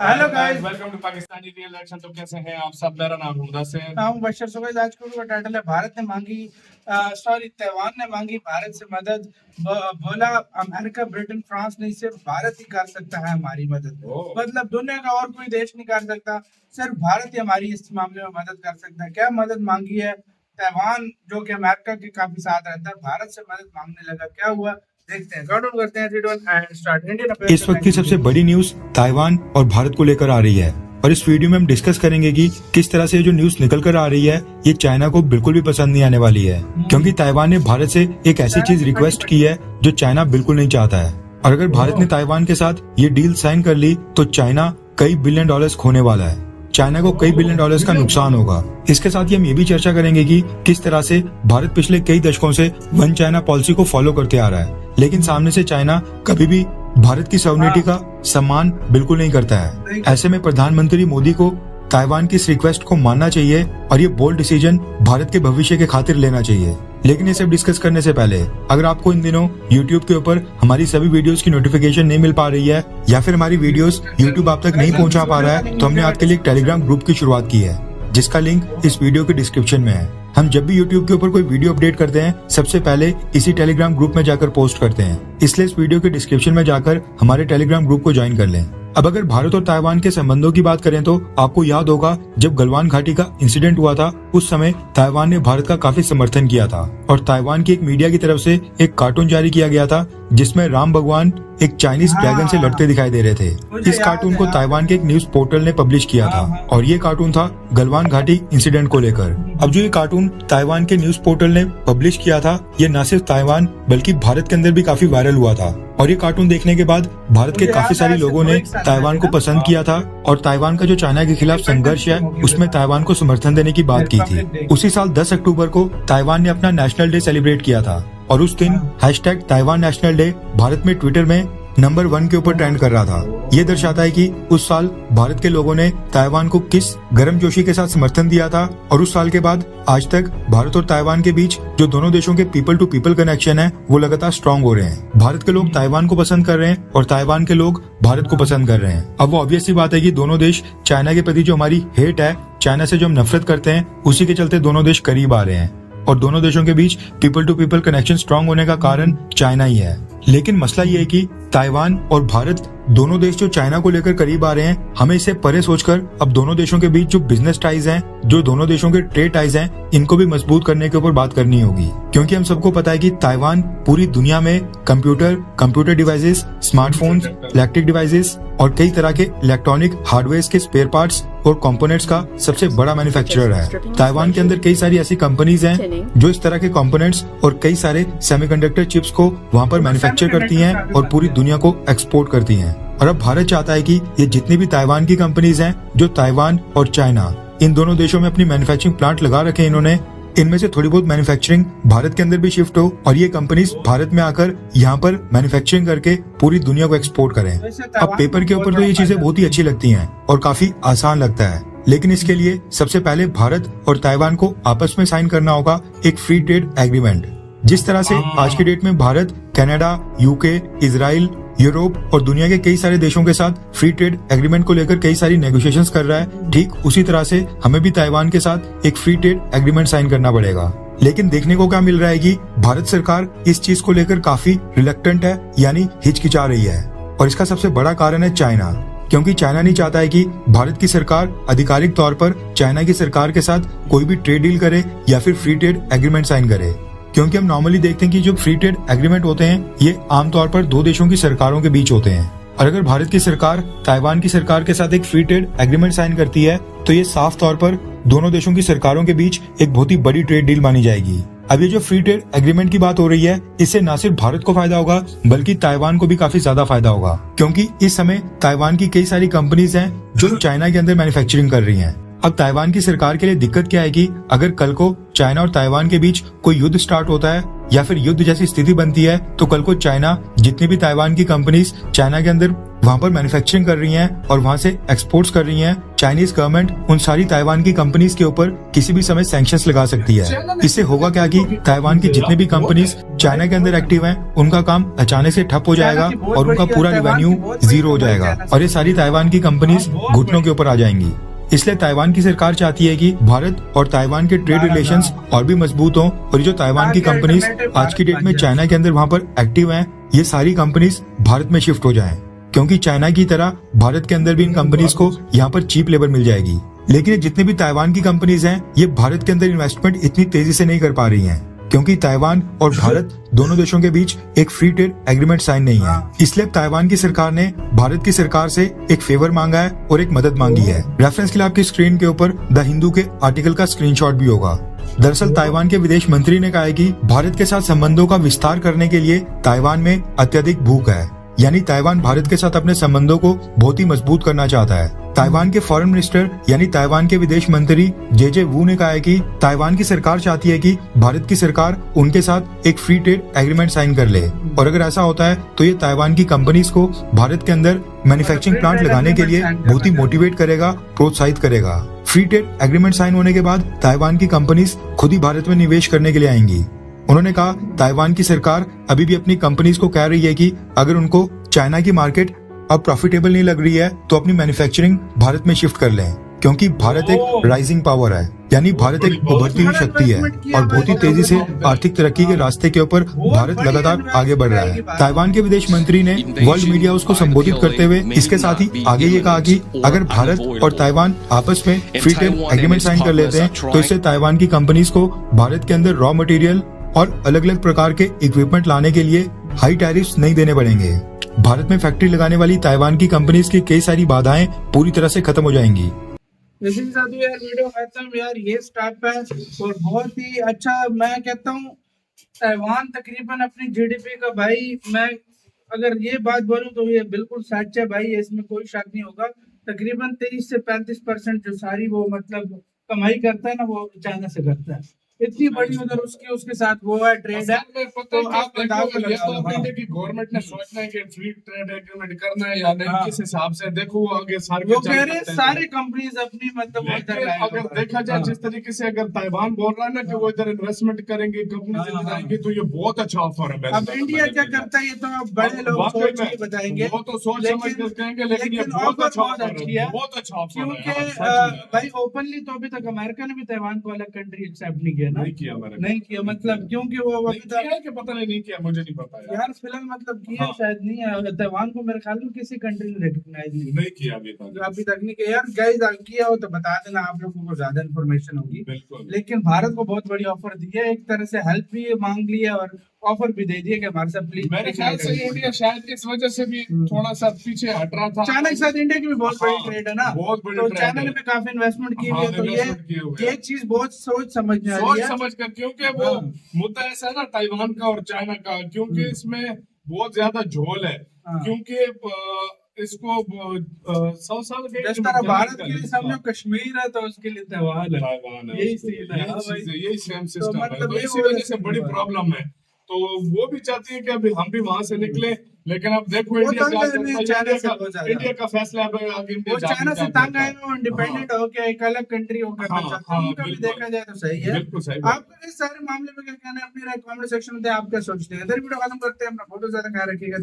Hello guys, welcome to Pakistani real action. तो कैसे हैं आप सब? मेरा नाम मुदस्सिर है। मैं हूं बशर। सो गाइस, आज का टाइटल है भारत ने मांगी ताइवान ने मांगी भारत से मदद। बोला अमेरिका, ब्रिटेन, फ्रांस नहीं, सिर्फ भारत ही कर सकता है हमारी मदद। मतलब दुनिया का और कोई देश नहीं कर सकता, सिर्फ भारत ही हमारी इस मामले में मदद कर सकता है। क्या मदद मांगी है? ताइवान जो कि अमेरिका के काफी साथ रहता है, भारत से मदद मांगने लगा। क्या हुआ देखते हैं, काउंट करते हैं। 3 2 1 एंड स्टार्ट। इंडियन इस वक्त की सबसे बड़ी न्यूज ताइवान और भारत को लेकर आ रही है और इस वीडियो में हम डिस्कस करेंगे कि किस तरह से जो न्यूज निकल कर आ रही है ये चाइना को बिल्कुल भी पसंद नहीं आने वाली है, क्योंकि ताइवान ने भारत से एक ऐसी चीज रिक्वेस्ट की है जो चाइना बिल्कुल नहीं चाहता है। और अगर भारत ने ताइवान के साथ ये डील साइन कर ली तो चाइना कई बिलियन डॉलर्स खोने वाला है। चाइना को कई बिलियन डॉलर्स का नुकसान होगा। इसके साथ ही हम ये भी चर्चा करेंगे कि किस तरह से भारत पिछले कई दशकों से वन चाइना पॉलिसी को फॉलो करते आ रहा है, लेकिन सामने से चाइना कभी भी भारत की सॉवरेनिटी का सम्मान बिल्कुल नहीं करता है। ऐसे में प्रधानमंत्री मोदी को ताइवान की इस रिक्वेस्ट को मानना चाहिए और ये बोल्ड डिसीजन भारत के भविष्य के खातिर लेना चाहिए। लेकिन ये सब डिस्कस करने से पहले अगर आपको इन दिनों YouTube के ऊपर हमारी सभी वीडियोस की नोटिफिकेशन नहीं मिल पा रही है या फिर हमारी वीडियोस YouTube आप तक नहीं पहुंचा पा रहा है, तो हमने आपके लिए एक टेलीग्राम ग्रुप की शुरुआत की है जिसका लिंक इस वीडियो के डिस्क्रिप्शन में है। हम जब भी YouTube के ऊपर कोई वीडियो अपडेट करते हैं सबसे पहले इसी टेलीग्राम ग्रुप में जाकर पोस्ट करते हैं, इसलिए इस वीडियो के डिस्क्रिप्शन में जाकर हमारे टेलीग्राम ग्रुप को ज्वाइन कर लें। अब अगर भारत और ताइवान के संबंधों की बात करें तो आपको याद होगा जब गलवान घाटी का इंसिडेंट हुआ था उस समय ताइवान ने भारत का काफी समर्थन किया था और ताइवान की एक मीडिया की तरफ से एक कार्टून जारी किया गया था जिसमें राम भगवान एक चाइनीज ड्रैगन से लड़ते दिखाई दे रहे थे। इस कार्टून को ताइवान के एक न्यूज पोर्टल ने पब्लिश किया था और ये कार्टून था गलवान घाटी इंसिडेंट को लेकर। अब जो ये कार्टून ताइवान के न्यूज पोर्टल ने पब्लिश किया था ये न सिर्फ ताइवान बल्कि भारत के अंदर भी काफी वायरल हुआ था और ये कार्टून देखने के बाद भारत के काफी सारे लोगों ने ताइवान को पसंद किया था और ताइवान का जो चाइना के खिलाफ संघर्ष है उसमें ताइवान को समर्थन देने की बात की थी। उसी साल 10 अक्टूबर को ताइवान ने अपना नेशनल डे सेलिब्रेट किया था और उस दिन #ताइवान नेशनल डे भारत में ट्विटर में नंबर 1 के ऊपर ट्रेंड कर रहा था। ये दर्शाता है कि उस साल भारत के लोगों ने ताइवान को किस गर्मजोशी के साथ समर्थन दिया था और उस साल के बाद आज तक भारत और ताइवान के बीच जो दोनों देशों के पीपल टू पीपल कनेक्शन है वो लगातार स्ट्रांग हो रहे हैं। भारत के लोग ताइवान को पसंद कर रहे हैं और ताइवान के लोग भारत को पसंद कर रहे हैं। अब वो ऑब्वियस सी बात है कि दोनों देश चाइना के प्रति जो हमारी हेट है, चाइना से जो हम नफरत करते हैं, उसी के चलते दोनों देश करीब आ रहे हैं और दोनों देशों के बीच people to people connection strong होने का कारण चाइना ही है। लेकिन मसला ये है कि ताइवान और भारत दोनों देश जो चाइना को लेकर करीब आ रहे हैं, हमें इससे परे सोचकर अब दोनों देशों के बीच जो बिजनेस टाइज हैं, जो दोनों देशों के ट्रेड टाइज हैं, इनको भी मजबूत करने के ऊपर बात करनी होगी। क्योंकि हम सबको पता है कि ताइवान पूरी दुनिया में computer devices, smartphones, electric devices और कई तरह के इलेक्ट्रॉनिक हार्डवेयर के स्पेयर पार्ट्स और कंपोनेंट्स का सबसे बड़ा मैन्युफैक्चरर है। ताइवान के अंदर कई सारी ऐसी कंपनीज हैं जो इस तरह के कंपोनेंट्स और कई सारे सेमीकंडक्टर चिप्स को वहाँ पर मैन्युफैक्चर करती हैं और पूरी दुनिया को एक्सपोर्ट करती हैं। और अब भारत चाहता है कि ये जितनी भी ताइवान की कंपनीज हैं, जो ताइवान और चाइना इन दोनों देशों में अपनी मैन्युफैक्चरिंग प्लांट लगा रखे इन्होंने, इनमें से थोड़ी बहुत मैन्युफैक्चरिंग भारत के अंदर भी शिफ्ट हो और ये कंपनीज भारत में आकर यहाँ पर मैन्युफैक्चरिंग करके पूरी दुनिया को एक्सपोर्ट करें। अब पेपर के ऊपर तो ये चीजें बहुत ही अच्छी लगती हैं और काफी आसान लगता है, लेकिन इसके लिए सबसे पहले भारत और ताइवान को आपस में साइन करना होगा एक फ्री ट्रेड एग्रीमेंट। जिस तरह से आज की डेट में Bharat Canada, UK, Israel, Europe और दुनिया के कई सारे देशों के साथ फ्री ट्रेड एग्रीमेंट को लेकर कई सारी नेगोशिएशंस कर रहा है, ठीक उसी तरह से हमें भी ताइवान के साथ एक फ्री ट्रेड एग्रीमेंट साइन करना पड़ेगा। लेकिन देखने को क्या मिल रहा है कि भारत सरकार इस चीज को लेकर काफी रिलक्टेंट है, यानी हिचकिचा रही है और इसका सबसे बड़ा कारण है चाइना। क्योंकि चाइना नहीं चाहता है कि भारत की सरकार आधिकारिक तौर पर चाइना की सरकार के साथ कोई भी ट्रेड डील करे या फिर फ्री ट्रेड एग्रीमेंट साइन करे। क्योंकि हम नॉर्मली देखते हैं कि जो फ्री ट्रेड एग्रीमेंट होते हैं ये आमतौर पर दो देशों की सरकारों के बीच होते हैं और अगर भारत की सरकार ताइवान की सरकार के साथ एक फ्री ट्रेड एग्रीमेंट साइन करती है तो ये साफ तौर पर दोनों देशों की सरकारों के बीच एक बहुत ही बड़ी ट्रेड डील मानी जाएगी। अब ये जो फ्री ट्रेड एग्रीमेंट की बात हो रही है, इससे न सिर्फ भारत को फायदा होगा बल्कि ताइवान को भी काफी ज्यादा फायदा होगा, क्योंकि इस समय ताइवान की कई सारी कंपनीज हैं जो चाइना के अंदर मैन्युफैक्चरिंग कर रही हैं। अब ताइवान की सरकार के लिए दिक्कत क्या है कि अगर कल को चाइना और ताइवान के बीच कोई युद्ध स्टार्ट होता है या फिर युद्ध जैसी स्थिति बनती है तो कल को चाइना जितनी भी ताइवान की कंपनीज चाइना के अंदर वहाँ पर मैन्युफैक्चरिंग कर रही हैं और वहाँ से एक्सपोर्ट्स कर रही हैं, चाइनीज गवर्नमेंट उन सारी ताइवान की कंपनीज के ऊपर किसी भी समय सैंक्शंस लगा सकती है। इससे होगा क्या कि ताइवान की जितनी भी कंपनीज चाइना के अंदर एक्टिव हैं उनका काम अचानक से ठप हो जाएगा और उनका पूरा रेवेन्यू जीरो हो जाएगा और ये सारी ताइवान की कंपनीज घुटनों के ऊपर आ जाएंगी। इसलिए ताइवान की सरकार चाहती है कि भारत और ताइवान के ट्रेड रिलेशंस और भी मजबूत हों और ये जो ताइवान की कंपनीज आज की डेट में चाइना के अंदर वहाँ पर एक्टिव हैं, ये सारी कंपनीज भारत में शिफ्ट हो जाएं, क्योंकि चाइना की तरह भारत के अंदर भी इन कंपनीज को यहाँ पर चीप लेबर मिल जाएगी। लेकिन जितने भी ताइवान की कंपनीज हैं, ये भारत के अंदर इन्वेस्टमेंट इतनी तेजी से नहीं कर पा रही हैं, क्योंकि ताइवान और भारत दोनों देशों के बीच एक फ्री ट्रेड एग्रीमेंट साइन नहीं है। इसलिए ताइवान की सरकार ने भारत की सरकार से एक फेवर मांगा है और एक मदद मांगी है। रेफरेंस के लिए आपकी स्क्रीन के ऊपर द हिंदू के आर्टिकल का स्क्रीनशॉट भी होगा। दरअसल ताइवान के विदेश मंत्री ने कहा है कि भारत के साथ संबंधों का विस्तार करने के लिए ताइवान में अत्यधिक भूख है, यानी ताइवान भारत के साथ अपने संबंधों को बहुत ही मजबूत करना चाहता है। ताइवान के फॉरेन मिनिस्टर यानी ताइवान के विदेश मंत्री जे वू ने कहा है कि ताइवान की सरकार चाहती है कि भारत की सरकार उनके साथ एक फ्री ट्रेड एग्रीमेंट साइन कर ले, और अगर ऐसा होता है तो ये ताइवान की कंपनीज को भारत के अंदर मैन्युफैक्चरिंग प्लांट लगाने के लिए बहुत ही मोटिवेट करेगा, प्रोत्साहित करेगा। फ्री ट्रेड एग्रीमेंट साइन होने के बाद ताइवान की कंपनीज खुद ही भारत में निवेश करने के लिए आएंगी। उन्होंने कहा ताइवान की सरकार अभी भी अपनी कंपनीज को कह रही है कि अगर उनको चाइना की मार्केट अब प्रॉफिटेबल नहीं लग रही है तो अपनी मैन्युफैक्चरिंग भारत में शिफ्ट कर लें, क्योंकि भारत एक राइजिंग पावर है, यानी भारत एक उभरती हुई शक्ति है और बहुत ही तेजी से आर्थिक तरक्की के रास्ते के ऊपर भारत लगातार आगे बढ़ रहा है। ताइवान के विदेश मंत्री ने वर्ल्ड मीडिया हाउस को संबोधित करते हुए इसके साथ ही आगे ये कहा कि अगर भारत और ताइवान आपस में फ्री ट्रेड एग्रीमेंट साइन कर लेते हैं तो इससे ताइवान की कंपनीज को भारत के अंदर रॉ मटेरियल और अलग अलग प्रकार के इक्विपमेंट लाने के लिए हाई टैरिफ्स नहीं देने पड़ेंगे। भारत में फैक्ट्री लगाने वाली ताइवान की कंपनीज की कई सारी बाधाएं पूरी तरह से खत्म हो जाएंगी। लेकिन साधु यार वीडियो खत्म यार, ये स्टार्ट है और बहुत ही अच्छा। मैं कहता हूँ ताइवान तकरीबन अपनी जीडीपी का, भाई मैं अगर ये बात बोलूँ तो ये बिल्कुल सच है भाई, इसमें कोई शक नहीं होगा। तकरीबन 23 से 35% जो सारी वो मतलब कमाई करता है ना, वो चाइना से करता है। इतनी बड़ी उधर उसके साथ वो है ट्रेड है। तो आप ये तो इंडिया की गवर्नमेंट ने सोचना है कि फ्री ट्रेड एग्रीमेंट करना है या नहीं, किस हिसाब से देखो आगे सारे वो कह रहे हैं सारे कंपनीज अपनी मतलब अगर देखा जाए जिस तरीके से अगर ताइवान बोल रहा है ना कि वो इधर इन्वेस्टमेंट करेंगे, कंपनी जाएंगे, तो ये बहुत अच्छा ऑफर है। अब इंडिया क्या करता है ये तो अब बड़े लोग सोच के बताएंगे, वो तो सोच समझ कर कहेंगे, लेकिन ये बहुत अच्छा ऑफर है, बहुत अच्छा ऑफर है। क्योंकि भाई ओपनली तो अभी तक अमेरिका ने भी ताइवान को अलग कंट्री एक्सेप्ट नहीं किया ना, नहीं किया मतलब, क्योंकि वो अभी तक पता नहीं किया, मुझे नहीं पता यार फिलहाल मतलब किया शायद नहीं है। ताइवान को मेरे ख्याल में किसी कंट्री ने रिकॉग्नाइज नहीं किया अभी तक नहीं किया। यार गाइस किया हो तो बता देना, आप लोगों को ज्यादा इन्फॉर्मेशन होगी। बिल्कुल। लेकिन भारत को बहुत बड़ी ऑफर दी है, एक तरह से हेल्प भी मांग ली है और ऑफर भी दे दिया कि हमारे साथ प्लीज। मेरे ख्याल से इंडिया शायद इस वजह से भी थोड़ा सा पीछे हट रहा था। चाइना के साथ इंडिया की भी बहुत बड़ी ट्रेड है ना, बहुत बड़ी तो ट्रेड चाइना ने भी काफी इन्वेस्टमेंट की हुई है। तो ये चीज बहुत सोच समझ में आ रही है, समझ कर, क्योंकि वो मुद्दा ऐसा है ना ताइवान का और चाइना का, क्योंकि इसमें बहुत ज्यादा झोल है, क्योंकि इसको 100 साल के जिस तरह भारत के लिए समझो कश्मीर है तो उसके लिए ताइवान है, यही सीन है, यही सेम सिस्टम है। तो इसी वजह से बड़ी प्रॉब्लम है। तो वो भी चाहती है कि अभी हम भी वहां से निकले, लेकिन अब देखो इंडिया का फैसला है, आगे वो चाइना से तंग आए, वो इंडिपेंडेंट हो के एक अलग कंट्री हो करना चाहते हैं, उनका भी देखा जाए तो सही है। आपका इस सारे मामले में क्या कहना है, अपनी राय कमेंट सेक्शन में आप क्या सोचते हैं। इधर वीडियो खत्म करते हैं, अपना बहुत ज्यादा ख्याल रखिएगा।